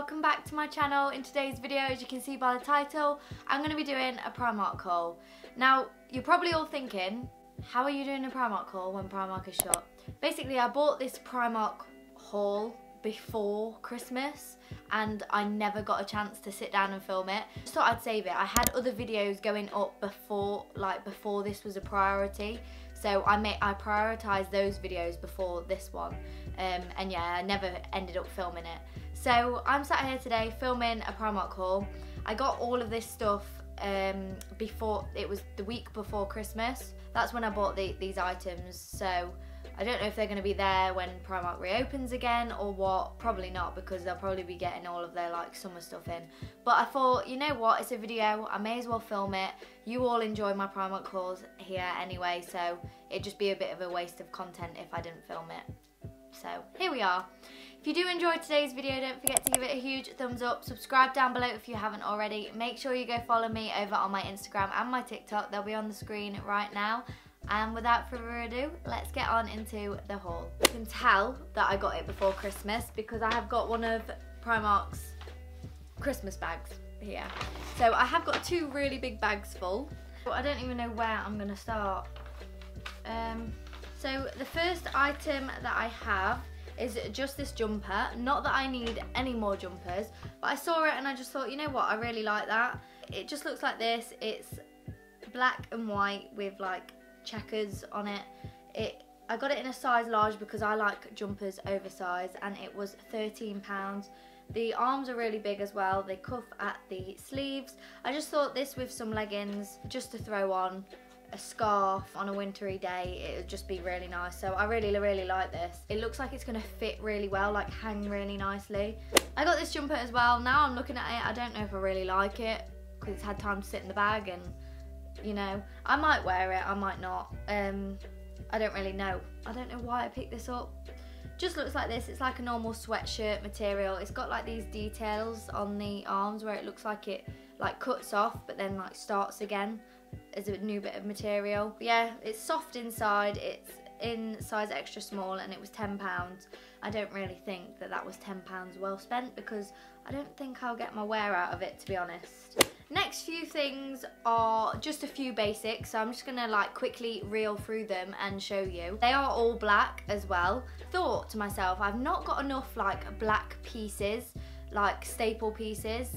welcome back to my channel. In today's video, as you can see by the title, I'm going to be doing a Primark haul. Now, you're probably all thinking, how are you doing a Primark haul when Primark is shut? Basically, I bought this Primark haul before Christmas and I never got a chance to sit down and film it. Just thought I'd save it. I had other videos going up before this was a priority. So I prioritised those videos before this one, and yeah, I never ended up filming it. So I'm sat here today filming a Primark haul. I got all of this stuff before, it was the week before Christmas. That's when I bought these items, so I don't know if they're going to be there when Primark reopens again or what. Probably not, because they'll probably be getting all of their like summer stuff in. But I thought, you know what, it's a video, I may as well film it. You all enjoy my Primark hauls here anyway, so it'd just be a bit of a waste of content if I didn't film it. So here we are. If you do enjoy today's video, don't forget to give it a huge thumbs up. Subscribe down below if you haven't already. Make sure you go follow me over on my Instagram and my TikTok. They'll be on the screen right now. And without further ado, let's get on into the haul. You can tell that I got it before Christmas because I have got one of Primark's Christmas bags here. So I have got two really big bags full. But I don't even know where I'm going to start. So the first item that I have is just this jumper. Not that I need any more jumpers, but I saw it and I just thought, you know what, I really like that. It just looks like this. It's black and white with like checkers on it. I got it in a size large because I like jumpers oversized, and it was £13. The arms are really big as well. They cuff at the sleeves. I just thought this with some leggings just to throw on, a scarf on a wintry day, it would just be really nice. So I really like this. It looks like it's going to fit really well, like hang really nicely. I got this jumper as well. Now I'm looking at it, I don't know if I really like it because it's had time to sit in the bag, and you know, I might wear it, I might not. I don't really know. I don't know why I picked this up. Just looks like this. It's like a normal sweatshirt material. It's got like these details on the arms where it looks like it like cuts off but then like starts again as a new bit of material. But yeah, it's soft inside. It's in size extra small and it was £10. I don't really think that was £10 well spent because I don't think I'll get my wear out of it, to be honest. Next few things are just a few basics, so I'm just gonna like quickly reel through them and show you. They are all black as well. Thought to myself, I've not got enough like black pieces, like staple pieces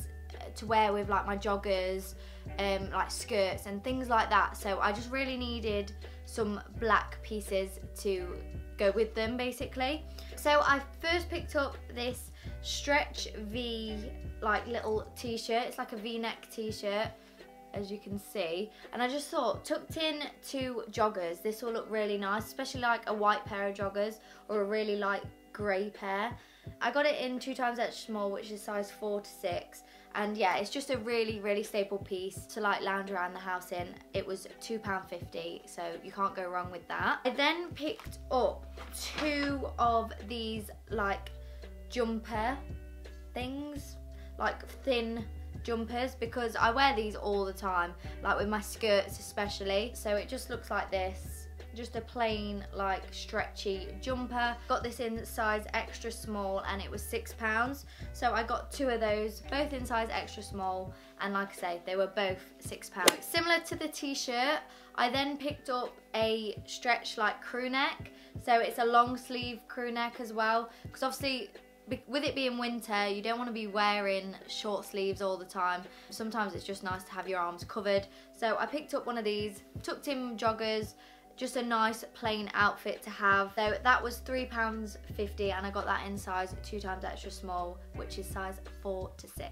to wear with like my joggers, like skirts and things like that. So I just really needed some black pieces to go with them basically. So I first picked up this stretch V like little t-shirt. It's like a v-neck t-shirt, as you can see, and I just thought tucked in two joggers, this will look really nice, especially like a white pair of joggers or a really light grey pair. I got it in 2x extra small, which is size 4 to 6, and yeah, it's just a really staple piece to like lounge around the house in. It was £2.50, so you can't go wrong with that. I then picked up two of these like jumper things, like thin jumpers, because I wear these all the time, like with my skirts especially. So it just looks like this, just a plain like stretchy jumper. Got this in size extra small and it was £6. So I got two of those, both in size extra small, and like I say, they were both £6. Similar to the t-shirt, I then picked up a stretch like crew neck. So it's a long sleeve crew neck as well, because obviously with it being winter, you don't want to be wearing short sleeves all the time. Sometimes it's just nice to have your arms covered. So I picked up one of these, tucked in joggers, just a nice plain outfit to have. So that was £3.50 and I got that in size 2x extra small, which is size 4 to 6.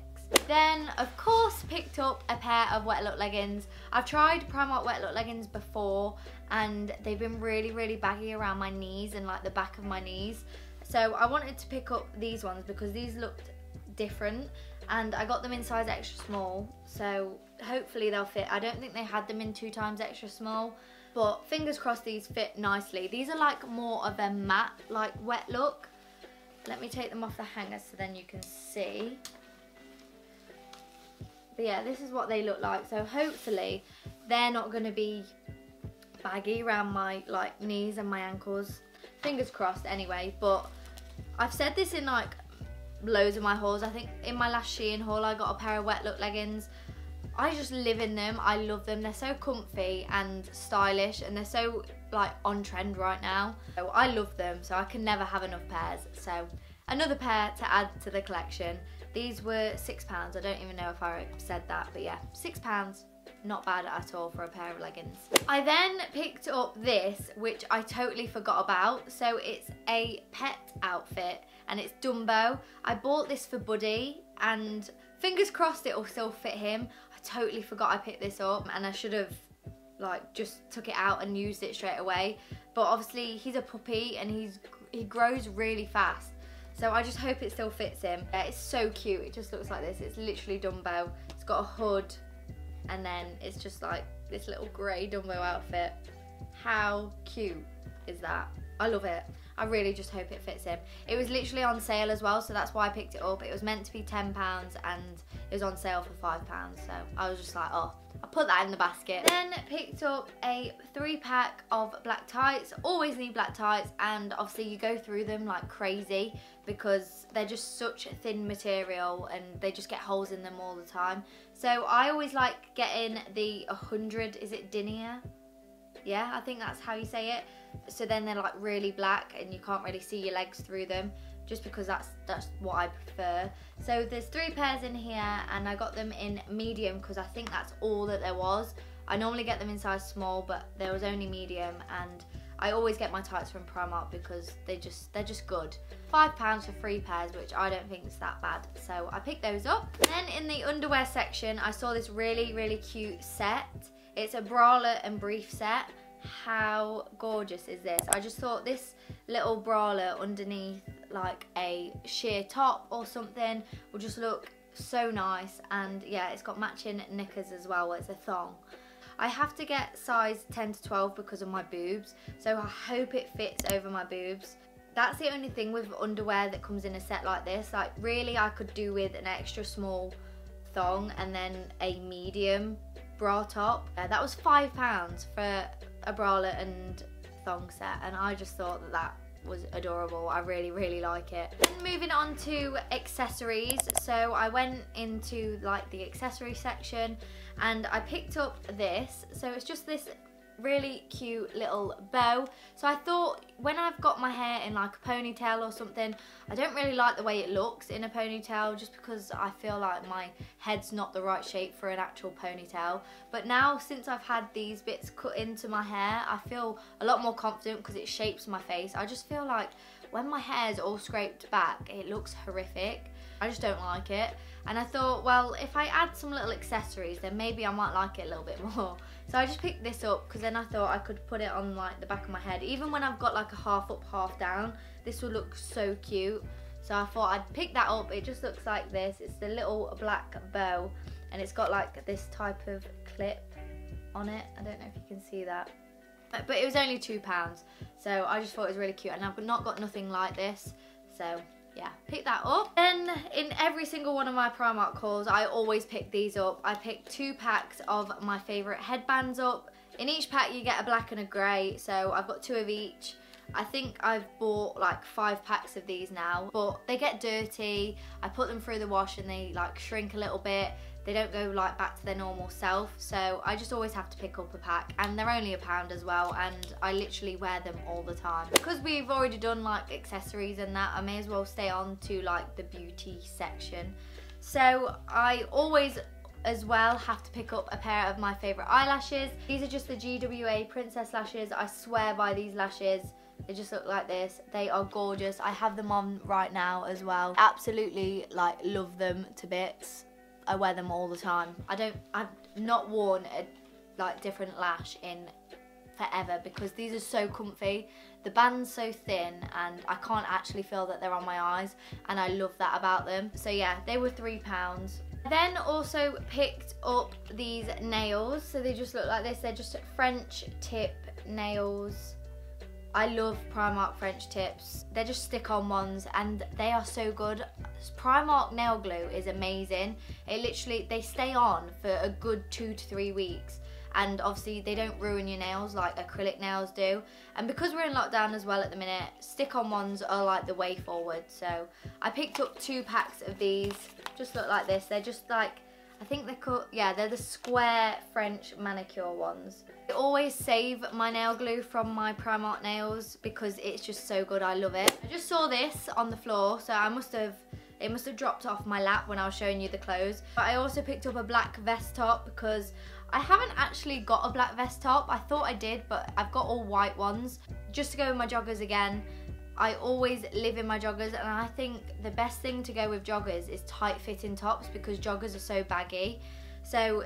Then of course picked up a pair of wet look leggings. I've tried Primark wet look leggings before and they've been really baggy around my knees and like the back of my knees. So I wanted to pick up these ones because these looked different, and I got them in size extra small, so hopefully they'll fit. I don't think they had them in 2x extra small, but fingers crossed these fit nicely. These are like more of a matte like wet look. Let me take them off the hanger so then you can see. But yeah, this is what they look like. So hopefully they're not going to be baggy around my like knees and my ankles. Fingers crossed anyway. But I've said this in like loads of my hauls. I think in my last Shein haul I got a pair of wet Look leggings. I just live in them. I love them. They're so comfy and stylish, and they're so like on trend right now. So I love them, so I can never have enough pairs. So another pair to add to the collection. These were £6. I don't even know if I said that, but yeah, £6. Not bad at all for a pair of leggings. I then picked up this, which I totally forgot about. So it's a pet outfit and it's Dumbo. I bought this for Buddy and fingers crossed it'll still fit him. I totally forgot I picked this up and I should have like just took it out and used it straight away. But obviously he's a puppy and he grows really fast. So I just hope it still fits him. Yeah, it's so cute. It just looks like this. It's literally Dumbo. It's got a hood and then it's just like this little grey Dumbo outfit. How cute is that? I love it. I really just hope it fits him. It was literally on sale as well, so that's why I picked it up. It was meant to be £10 and it was on sale for £5, so I was just like, oh, I'll put that in the basket. Then picked up a 3-pack of black tights. Always need black tights, and obviously you go through them like crazy because they're just such a thin material and they just get holes in them all the time. So I always like getting the 100, is it denier? Yeah, I think that's how you say it. So then they're like really black and you can't really see your legs through them, just because that's what I prefer. So there's 3 pairs in here and I got them in medium because I think that's all that there was. I normally get them in size small, but there was only medium, and I always get my tights from Primark because they're just good. £5 for 3 pairs, which I don't think is that bad. So I picked those up. Then in the underwear section, I saw this really, really cute set. It's a bralette and brief set. How gorgeous is this? I just thought this little bralette underneath like a sheer top or something will just look so nice. And yeah, it's got matching knickers as well. It's a thong. I have to get size 10 to 12 because of my boobs, so I hope it fits over my boobs. That's the only thing with underwear that comes in a set like this. Like really I could do with an extra small thong and then a medium bra top. That was £5 for a bralette and thong set, and I just thought that was adorable. I really, really like it. Then moving on to accessories. So I went into like the accessory section and I picked up this. So it's just this really cute little bow. So I thought when I've got my hair in like a ponytail or something, I don't really like the way it looks in a ponytail, just because I feel like my head's not the right shape for an actual ponytail. But now since I've had these bits cut into my hair, I feel a lot more confident because it shapes my face. I just feel like when my hair's all scraped back, it looks horrific. I just don't like it. And I thought, well, if I add some little accessories, then maybe I might like it a little bit more. So I just picked this up because then I thought I could put it on like the back of my head. Even when I've got like a half up, half down, this will look so cute. So I thought I'd pick that up. It just looks like this. It's the little black bow and it's got like this type of clip on it. I don't know if you can see that. But it was only £2. So I just thought it was really cute, and I've not got nothing like this. So yeah, pick that up. Then in every single one of my Primark hauls, I always pick these up. I picked 2 packs of my favourite headbands up. In each pack you get a black and a grey, so I've got 2 of each. I think I've bought like 5 packs of these now, but they get dirty. I put them through the wash and they like shrink a little bit. They don't go like back to their normal self, so I just always have to pick up a pack, and they're only £1 as well, and I literally wear them all the time. Because we've already done like accessories and that, I may as well stay on to like the beauty section. So I always as well have to pick up a pair of my favourite eyelashes. These are just the Gwa Princess Lashes. I swear by these lashes. They just look like this. They are gorgeous. I have them on right now as well. Absolutely like love them to bits. I wear them all the time. I've not worn a like different lash in forever because these are so comfy. The band's so thin and I can't actually feel that they're on my eyes, and I love that about them. So yeah, they were £3. I then also picked up these nails. So they just look like this. They're just French tip nails. I love Primark French tips. They're just stick-on ones and they are so good. Primark nail glue is amazing. It literally, they stay on for a good 2 to 3 weeks and obviously they don't ruin your nails like acrylic nails do. And because we're in lockdown as well at the minute, stick-on ones are like the way forward. So I picked up 2 packs of these. Just look like this. They're just like, I think they're called, yeah, they're the square French manicure ones. I always save my nail glue from my Primark nails because it's just so good. I love it. I just saw this on the floor, so it must have dropped off my lap when I was showing you the clothes. But I also picked up a black vest top because I haven't actually got a black vest top. I thought I did, but I've got all white ones just to go with my joggers again. I always live in my joggers, and I think the best thing to go with joggers is tight fitting tops because joggers are so baggy. So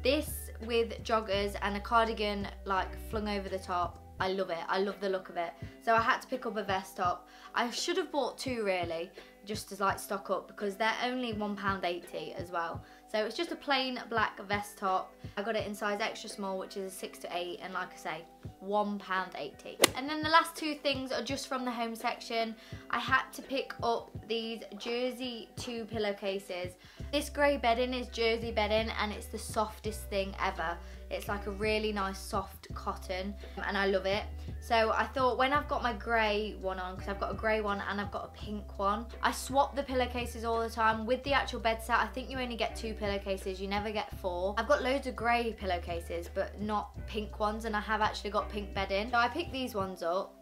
this with joggers and a cardigan like flung over the top, I love it. I love the look of it. So I had to pick up a vest top. I should have bought 2 really, just to like stock up, because they're only £1.80 as well. So it's just a plain black vest top. I got it in size extra small, which is a 6 to 8, and like I say, £1.80. And then the last 2 things are just from the home section. I had to pick up these Jersey 2 pillowcases. This grey bedding is Jersey bedding, and it's the softest thing ever. It's like a really nice soft cotton, and I love it. So I thought, when I've got my grey one on, because I've got a grey one and I've got a pink one, I swap the pillowcases all the time. With the actual bed set, I think you only get 2 pillowcases, you never get 4. I've got loads of grey pillowcases, but not pink ones, and I have actually got pink bedding. So I picked these ones up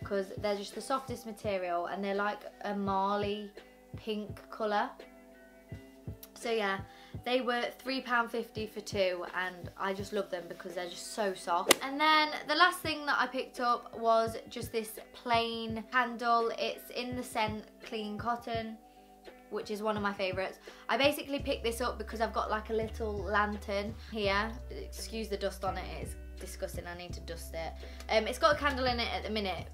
because they're just the softest material, and they're like a marley pink colour. So yeah, they were £3.50 for 2, and I just love them because they're just so soft. And then the last thing that I picked up was just this plain candle. It's in the scent Clean Cotton, which is one of my favourites. I basically picked this up because I've got like a little lantern here. Excuse the dust on it, it's disgusting, I need to dust it. It's got a candle in it at the minute,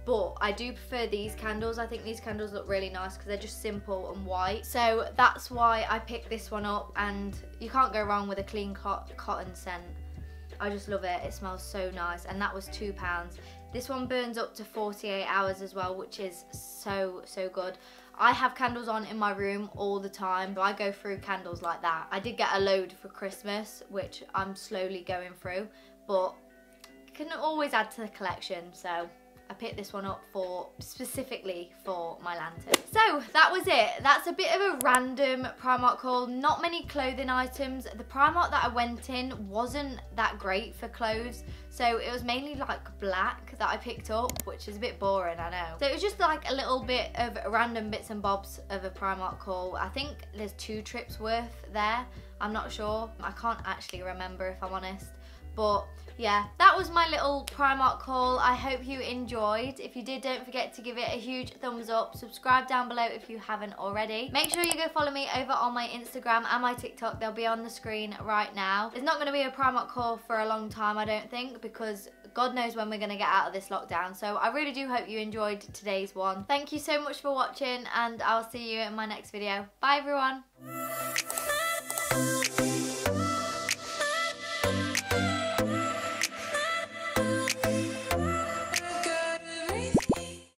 but I do prefer these candles. I think these candles look really nice because they're just simple and white. So that's why I picked this one up, and you can't go wrong with a clean cotton scent. I just love it. It smells so nice, and that was £2. This one burns up to 48 hours as well, which is so good. I have candles on in my room all the time, but I go through candles like that. I did get a load for Christmas, which I'm slowly going through, but you can always add to the collection, so I picked this one up specifically for my lantern. So that was it. That's a bit of a random Primark haul. Not many clothing items. The Primark that I went in wasn't that great for clothes, so it was mainly like black that I picked up, which is a bit boring, I know. So it was just like a little bit of random bits and bobs of a Primark haul. I think there's 2 trips worth there. I'm not sure. I can't actually remember, if I'm honest. But yeah, that was my little Primark haul. I hope you enjoyed. If you did, don't forget to give it a huge thumbs up. Subscribe down below if you haven't already. Make sure you go follow me over on my Instagram and my TikTok. They'll be on the screen right now. There's not going to be a Primark haul for a long time, I don't think, because God knows when we're going to get out of this lockdown. So I really do hope you enjoyed today's one. Thank you so much for watching, and I'll see you in my next video. Bye everyone.